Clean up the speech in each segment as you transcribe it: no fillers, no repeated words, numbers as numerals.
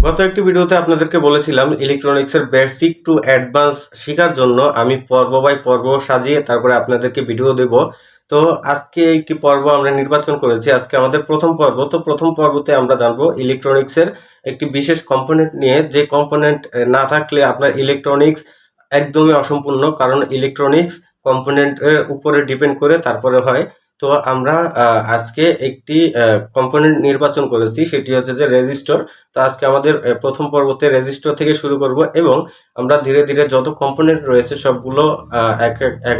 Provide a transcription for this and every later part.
গত একটি ভিডিওতে আপনাদেরকে বলেছিলাম ইলেকট্রনিক্সের বেসিক টু অ্যাডভান্স শেখার জন্য আমি পর্ব বাই পর্ব সাজিয়ে তারপরে আপনাদেরকে ভিডিও দেব। তো আজকে একটি পর্ব আমরা নির্বাচন করেছি। আজকে আমাদের প্রথম পর্ব। তো প্রথম পর্বতে আমরা জানবো ইলেকট্রনিক্সের একটি বিশেষ কম্পোনেন্ট নিয়ে, যে কম্পোনেন্ট না থাকলে আপনার ইলেকট্রনিক্স একদমই অসম্পূর্ণ, কারণ ইলেকট্রনিক্স কম্পোনেন্টের উপরে ডিপেন্ড করে তারপরে হয়। তো আমরা আজকে একটি কম্পোনেন্ট নির্বাচন করেছি, সেটি হচ্ছে যে রেজিস্টর। তো আজকে আমাদের প্রথম পর্বতে রেজিস্টর থেকে শুরু করব এবং আমরা ধীরে ধীরে যত কম্পোনেন্ট রয়েছে সবগুলো এক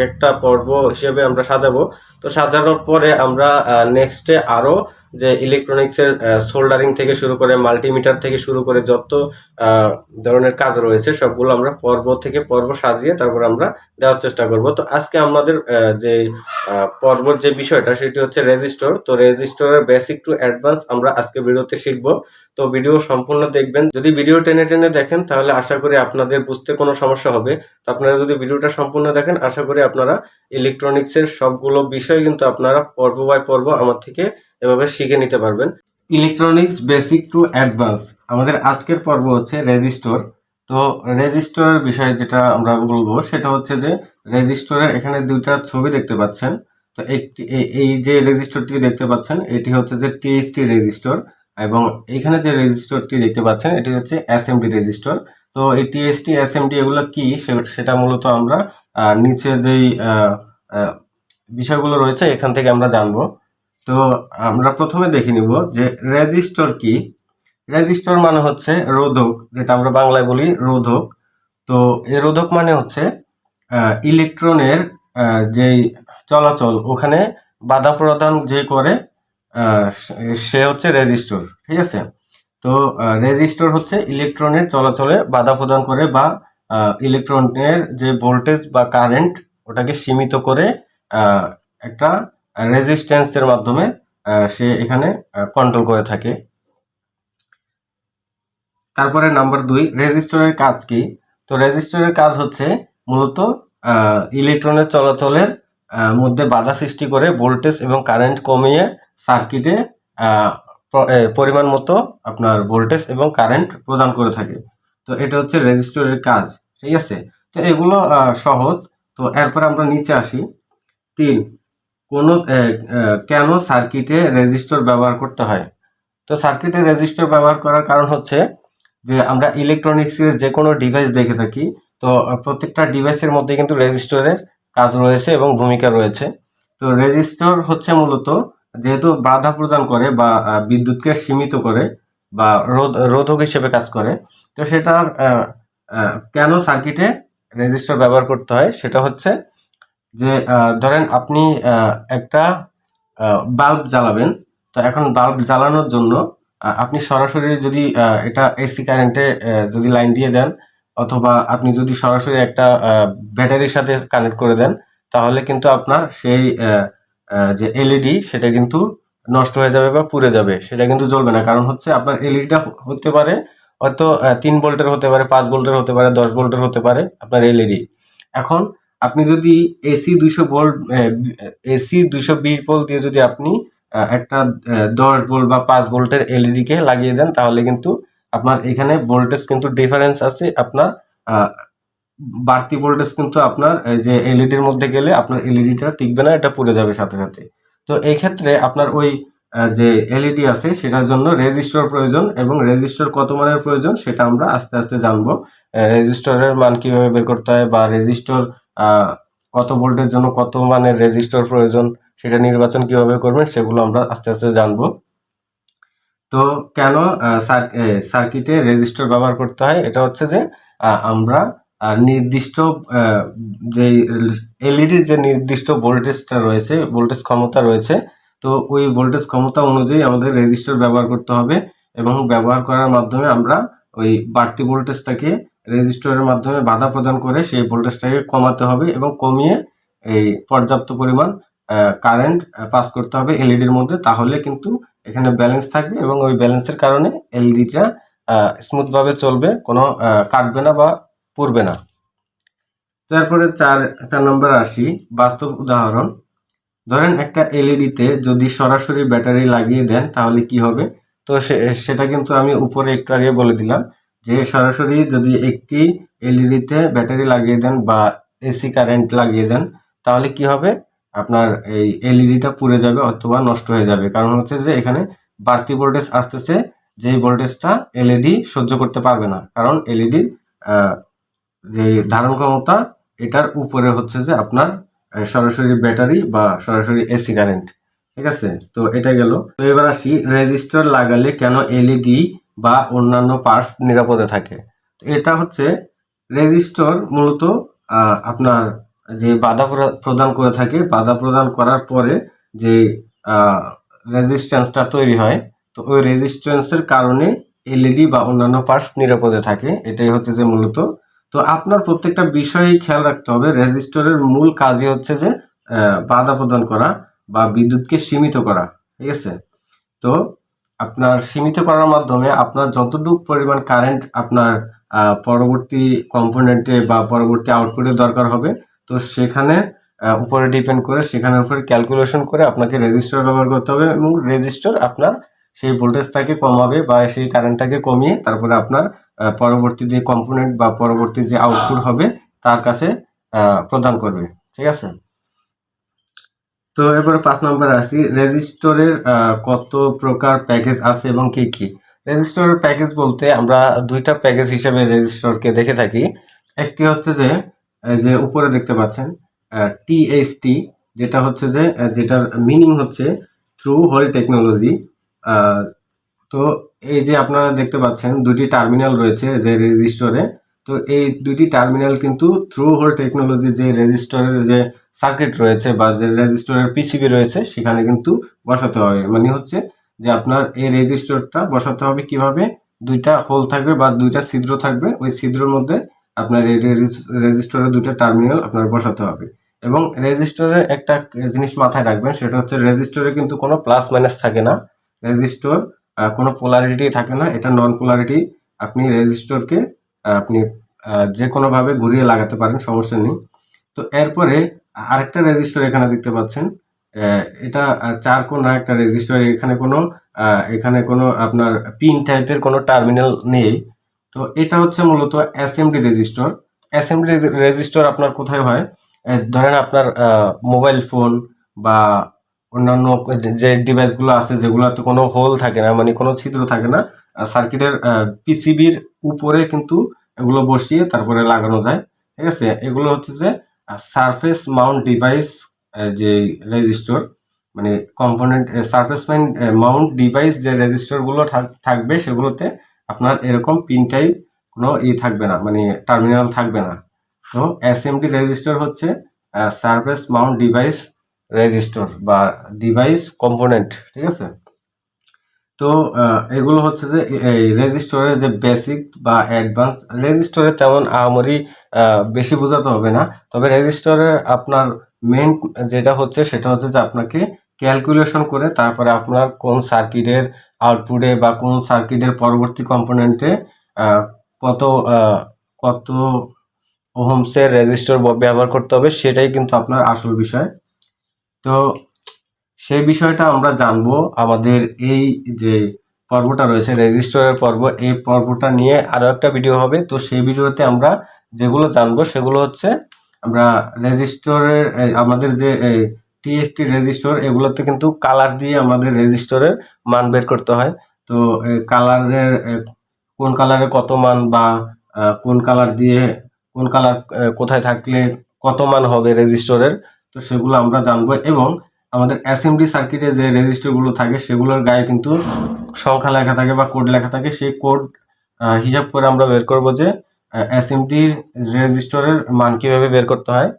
একটা পর্ব হিসেবে আমরা সাজাবো। তো সাজানোর পরে আমরা নেক্সটে আরো যে ইলেকট্রনিক্সের সোল্ডারিং থেকে শুরু করে মাল্টিমিটার থেকে শুরু করে যত ধরনের কাজ রয়েছে সবগুলো আমরা পর্ব থেকে পর্ব সাজিয়ে তারপর আমরা দেওয়ার চেষ্টা করব। তো আজকে আমাদের যে পর্বর যে বিষয়টা সেটি হচ্ছে রেজিস্টর। তো রেজিস্টরের বেসিক টু অ্যাডভান্স আমরা আজকে ভিডিওতে শিখবো। তো ভিডিও সম্পূর্ণ দেখবেন। যদি ভিডিও টেনে টেনে দেখেন তাহলে আশা করি আপনাদের বুঝতে কোনো সমস্যা হবে। তো আপনারা যদি ভিডিওটা সম্পূর্ণ দেখেন আশা করি আপনারা ইলেকট্রনিক্সের সবগুলো বিষয় কিন্তু আপনারা পর্ব বাই পর্ব আমার থেকে এভাবে শিখে নিতে পারবেন। ইলেকট্রনিক্স বেসিক টু অ্যাডভান্স আমাদের আজকের পর্ব হচ্ছে রেজিস্টর। তো রেজিস্টরের বিষয়ে যেটা আমরা বলবো সেটা হচ্ছে যে রেজিস্টরের এখানে দুইটা ছবি দেখতে পাচ্ছেন। তো একটি এই যে রেজিস্টরটি দেখতে পাচ্ছেন এটি হচ্ছে যে টিএসটি রেজিস্টর, এবং এখানে যে রেজিস্টরটি দেখতে পাচ্ছেন এটি হচ্ছে এসএমডি রেজিস্টর। তো এই টিএসটি এসএমডি এগুলো কি সেটা মূলত আমরা নিচে যেই বিষয়গুলো রয়েছে এখান থেকে আমরা জানবো। তো আমরা প্রথমে দেখে নিব যে রেজিস্টর কি। রেজিস্টর মানে হচ্ছে রোধক, যেটা আমরা বাংলায় বলি রোধক। তো এই রোধক মানে হচ্ছে ইলেকট্রনের যেই চলাচল ওখানে বাধা প্রদান যে করে সে হচ্ছে রেজিস্টর, ঠিক আছে। তো রেজিস্টর হচ্ছে ইলেকট্রনের চলাচলে বাধা প্রদান করে বা ইলেকট্রনের যে ভোল্টেজ বা কারেন্ট ওটাকে সীমিত করে একটা রেজিস্ট্যান্সের মাধ্যমে সে এখানে কন্ট্রোল করে থাকে। তারপরে নাম্বার 2, রেজিস্টরের কাজ কি। তো রেজিস্টরের কাজ হচ্ছে মূলত ইলেকট্রনের চলাচলের মধ্যে বাধা সৃষ্টি করে ভোল্টেজ এবং কারেন্ট কমিয়ে সার্কিটে পরিমাণ মতো আপনার ভোল্টেজ এবং কারেন্ট প্রদান করে থাকে। তো এটা হচ্ছে রেজিস্টরের কাজ, ঠিক আছে। তো এগুলো সহজ। তো এরপর আমরা নিচে আসি। 3, কেন সার্কিটে রেজিস্টর ব্যবহার করতে হয়। তো সার্কিটে রেজিস্টর ব্যবহার করার কারণ হচ্ছে যে আমরা ইলেকট্রনিক্সের যে কোনো ডিভাইস দেখে থাকি, তো প্রত্যেকটা ডিভাইসের মধ্যে কিন্তু রেজিস্টরের কাজ রয়েছে এবং ভূমিকা রয়েছে। তো রেজিস্টর হচ্ছে মূলত যেহেতু বাধা প্রদান করে বা বিদ্যুৎকে সীমিত করে বা রোধক হিসেবে কাজ করে, তো সেটার কেন সার্কিটে রেজিস্টর ব্যবহার করতে হয় সেটা হচ্ছে যে ধরেন আপনি একটা বাল্ব জ্বালাবেন। তো এখন বাল্ব জ্বালানোর জন্য আপনি সরাসরি যদি এটা এসি কারেন্টে যদি লাইন দিয়ে দেন, অথবা আপনি যদি সরাসরি একটা ব্যাটারির সাথে কানেক্ট করে দেন, তাহলে কিন্তু আপনার সেই যে এলইডি সেটা কিন্তু নষ্ট হয়ে যাবে বা পুড়ে যাবে, সেটা কিন্তু জ্বলবে না। কারণ হচ্ছে আপনার এলইডিটা হতে পারে হয়তো 3 ভোল্টের হতে পারে, 5 ভোল্টের হতে পারে, 10 ভোল্টের হতে পারে আপনার এলইডি। এখন আপনি যদি এসি 200 ভোল্ট এসি 220 ভোল্ট দিয়ে যদি আপনি একটা 10 ভোল্ট বা 5 ভোল্টের এলইডি কে লাগিয়ে দেন, তাহলে কিন্তু আপনার এখানে ভোল্টেজ কিন্তু ডিফারেন্স আছে। আপনার বাড়তি ভোল্টেজ কিন্তু আপনার যে এলইডির মধ্যে গেলে আপনার এলইডিটা টিকবে না, এটা পুড়ে যাবে সাথে সাথে। তো এই ক্ষেত্রে আপনার ওই যে এলইডি আছে সেটার জন্য রেজিস্টর প্রয়োজন, এবং রেজিস্টর কত মানের প্রয়োজন সেটা আমরা আস্তে আস্তে জানবো। রেজিস্টরের মান কিভাবে বের করতে হয় বা রেজিস্টর কত ভোল্টের জন্য কত মানের রেজিস্টর প্রয়োজন সেটা নির্বাচন কিভাবে করবেন সেগুলো আমরা আস্তে আস্তে জানবো। তো কেন সার্কিটে রেজিস্টর ব্যবহার করতে হয়, এটা হচ্ছে যে আমরা নির্দিষ্ট যে এলইডির যে নির্দিষ্ট ভোল্টেজটা রয়েছে, ভোল্টেজ ক্ষমতা রয়েছে, তো ওই ভোল্টেজ ক্ষমতা অনুযায়ী আমাদের রেজিস্টর ব্যবহার করতে হবে, এবং ব্যবহার করার মাধ্যমে আমরা ওই বাড়তি ভোল্টেজটাকে রেজিস্টরের মাধ্যমে বাধা প্রদান করে সেই ভোল্টেজটাকে কমাতে হবে এবং কমিয়ে এই পর্যাপ্ত পরিমাণ কারেন্ট পাস করতে হবে এলইডির মধ্যে। তাহলে কিন্তু এখানে ব্যালেন্স থাকবে এবং ওই ব্যালেন্সের কারণে এলইডিটা স্মুথ ভাবে চলবে, কোনো কাটবে না বা পুড়বে না। তারপরে 4 নম্বর আসি, বাস্তব উদাহরণ। ধরেন একটা এলইডিতে যদি সরাসরি ব্যাটারি লাগিয়ে দেন তাহলে কি হবে। তো সেটা কিন্তু আমি উপরে একটু আগে বলে দিলাম যে সরাসরি যদি একটি এলইডিতে ব্যাটারি লাগিয়ে দেন বা এসি কারেন্ট লাগিয়ে দেন তাহলে কি হবে, আপনার এই এলইডিটা পুড়ে যাবে অথবা নষ্ট হয়ে যাবে। কারণ হচ্ছে যে এখানে বাড়তি ভোল্টেজ আসতেছে, যে ভোল্টেজটা এলইডি সহ্য করতে পারবে না, কারণ এলইডির যে ধারণ ক্ষমতা এটার উপরে হচ্ছে যে আপনার সরাসরি ব্যাটারি বা সরাসরি এসি কারেন্ট। ঠিক আছে, তো এটা গেল। তো এবার আসি রেজিস্টর লাগালে কেন এলইডি বা অন্যান্য পার্টস নিরাপদে থাকে। এটা হচ্ছে রেজিস্টর মূলত আপনার যে বাধা প্রদান করে থাকে, বাধা প্রদান করার পরে যে রেজিস্ট্যান্সটা তৈরি হয়, তো ওই রেজিস্ট্যান্সের কারণে এলইডি বা অন্যান্য পার্টস নিরাপদে থাকে। এটাই হচ্ছে যে মূলত। তো আপনার প্রত্যেকটা বিষয়ে খেয়াল রাখতে হবে, রেজিস্টরের মূল কাজই হচ্ছে যে বাধা প্রদান করা বা বিদ্যুৎকে সীমিত করা। ঠিক আছে, তো আপনার সীমিত করার মাধ্যমে আপনার যতটুকু পরিমাণ কারেন্ট আপনার পরবর্তী কম্পোনেন্টে বা পরবর্তী আউটপুটে দরকার হবে, তো সেখানে উপরে ডিপেন্ড করে সেখানের উপরে ক্যালকুলেশন করে আপনাকে রেজিস্টর ব্যবহার করতে হবে, এবং রেজিস্টর আপনার সেই ভোল্টেজটাকে কমাবে বা সেই কারেন্টটাকে কমিয়ে তারপরে আপনার পরবর্তী যে কম্পোনেন্ট বা পরবর্তী যে আউটপুট হবে তার কাছে প্রদান করবে। ঠিক আছে, তো এরপরে 5 নম্বরে আসি, রেজিস্টরের কত প্রকার প্যাকেজ আছে এবং কি কি। রেজিস্টরের প্যাকেজ বলতে আমরা দুইটা প্যাকেজ হিসেবে রেজিস্টরকে দেখে থাকি। একটি হচ্ছে যে যে উপরে দেখতে পাচ্ছেন টিএসটি, যেটা হচ্ছে যে যেটার মিনিং হচ্ছে থ্রু হোল টেকনোলজি। তো এই যে আপনারা দেখতে পাচ্ছেন দুটি টার্মিনাল রয়েছে যে রেজিস্টরে, তো এই দুটি টার্মিনাল কিন্তু থ্রু হোল টেকনোলজি যে রেজিস্টরের যে সার্কিট রয়েছে বা যে রেজিস্টরের পিসিবি রয়েছে সেখানে কিন্তু বসাতে হবে। মানে হচ্ছে যে আপনার এই রেজিস্টরটা বসাতে হবে কিভাবে, দুইটা হোল থাকবে বা দুইটা ছিদ্র থাকবে, ওই ছিদ্রের মধ্যে আপনার এই রেজিস্টরের দুইটা টার্মিনাল আপনার বসাতে হবে। এবং রেজিস্টরের একটা জিনিস মাথায় রাখবেন, সেটা হচ্ছে রেজিস্টরে কিন্তু কোনো প্লাস মাইনাস থাকে না, রেজিস্টর কোনো পোলারিটি থাকে না, এটা নন পোলারিটি। আপনি রেজিস্টরকে আপনি যে কোনোভাবে ঘুরিয়ে লাগাতে পারেন, সমস্যা নেই। তো এরপরে আরেকটা রেজিস্টর এখানে দেখতে পাচ্ছেন, এটা 4 কোণা একটা রেজিস্টর, এখানে কোনো আপনার পিন টাইপের কোনো টার্মিনাল নেই। তো এটা হচ্ছে মূলত এসএমডি রেজিস্টর। এসএমডি রেজিস্টর আপনার কোথায় হয়, ধরেন আপনার মোবাইল ফোন বা অন্যান্য যে ডিভাইসগুলো আছে যেগুলোতে কোনো হোল থাকে না, মানে কোনো ছিদ্র থাকে না, সার্কিটের পিসিবির উপরে কিন্তু এগুলো বসিয়ে তারপরে লাগানো যায়। ঠিক আছে, এগুলো হচ্ছে যে সারফেস মাউন্ট ডিভাইস, যে রেজিস্টর মানে কম্পোনেন্ট সারফেস মাউন্ট ডিভাইস যে রেজিস্টরগুলো থাকবে সেগুলোতে আপনার এরকম পিন টাইপ কোনো থাকবে না, মানে টার্মিনাল থাকবে না। তো এসএমডি রেজিস্টর হচ্ছে সারফেস মাউন্ট ডিভাইস রেজিস্টর বা ডিভাইস কম্পোনেন্ট। ঠিক আছে, তো এগুলো হচ্ছে যে এই রেজিস্টরের যে বেসিক বা অ্যাডভান্স। রেজিস্টরে তেমন আহামরি বেশি বোঝাতে হবে না, তবে রেজিস্টরের আপনার মেন যেটা হচ্ছে সেটা হচ্ছে যে আপনাকে ক্যালকুলেশন করে তারপরে আপনার কোন সার্কিটের আউটপুটে বা কোন সার্কিটের পরবর্তী কম্পোনেন্টে কত কত ওহমসের রেজিস্টর ব্যবহার করতে হবে, সেটাই কিন্তু আপনার আসল বিষয়। তো সেই বিষয়টা আমরা জানবো আমাদের এই যে পর্বটা রয়েছে রেজিস্টরের পর্ব, এই পর্বটা নিয়ে আরো একটা ভিডিও হবে। তো সেই ভিডিওতে আমরা যেগুলো জানবো সেগুলো হচ্ছে আমরা রেজিস্টরের আমাদের যে টিএসটি রেজিস্টর, এগুলোতে কিন্তু কালার দিয়ে আমাদের রেজিস্টরের মান বের করতে হয়। তো কালারের কোন কালারে কত মান বা কোন কালার দিয়ে কোন কালার কোথায় থাকলে কত মান হবে রেজিস্টরের, তো সেগুলো আমরা জানবো। এবং আমাদের এসএমডি সার্কিটে যে রেজিস্টরগুলো থাকে সেগুলোর গায়ে কিন্তু সংখ্যা লেখা থাকে বা কোড লেখা থাকে, সেই কোড হিসাব করে আমরা বের করব যে এসএমডি রেজিস্টরের মান কিভাবে বের করতে হয়।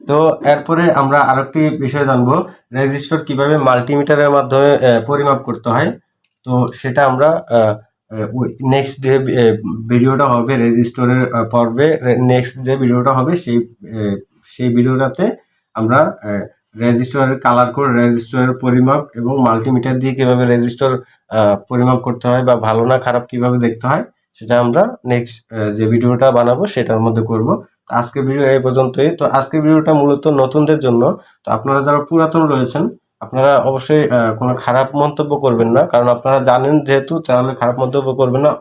তো এরপরে আমরা আরেকটি বিষয় জানবো, রেজিস্টর কিভাবে মাল্টিমিটারের মাধ্যমে পরিমাপ করতে হয়। তো সেটা আমরা নেক্সট যে ভিডিওটা হবে রেজিস্টরের পর্বে, নেক্সট যে ভিডিওটা হবে সেই ভিডিওটাতে আমরা রেজিস্টরের কালার কোড, রেজিস্টরের পরিমাপ এবং মাল্টিমিটার দিয়ে কিভাবে রেজিস্টর পরিমাপ করতে হয় বা ভালো না খারাপ কিভাবে দেখতে হয় সেটা আমরা নেক্সট যে ভিডিওটা বানাবো সেটার মধ্যে করব। তো আজকের ভিডিও এই পর্যন্তই। তো আজকের ভিডিওটা মূলত নতুনদের জন্য। তো আপনারা যারা পুরাতন রয়েছেন আপনারা অবশ্যই কোনো খারাপ মন্তব্য করবেন না, কারণ আপনারা জানেন যেহেতু, তাহলে খারাপ মন্তব্য করবেন না।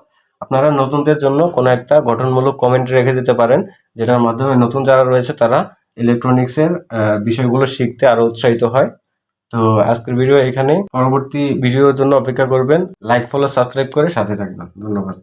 আপনারা নতুনদের জন্য কোনো একটা গঠনমূলক কমেন্ট রেখে দিতে পারেন, যেটার মাধ্যমে নতুন যারা রয়েছে তারা ইলেকট্রনিক্সের বিষয়গুলো শিখতে আরো উৎসাহিত হয়। তো আজকের ভিডিও এখানে, পরবর্তী ভিডিওর জন্য অপেক্ষা করবেন। লাইক, ফলো, সাবস্ক্রাইব করে সাথে থাকবেন। ধন্যবাদ।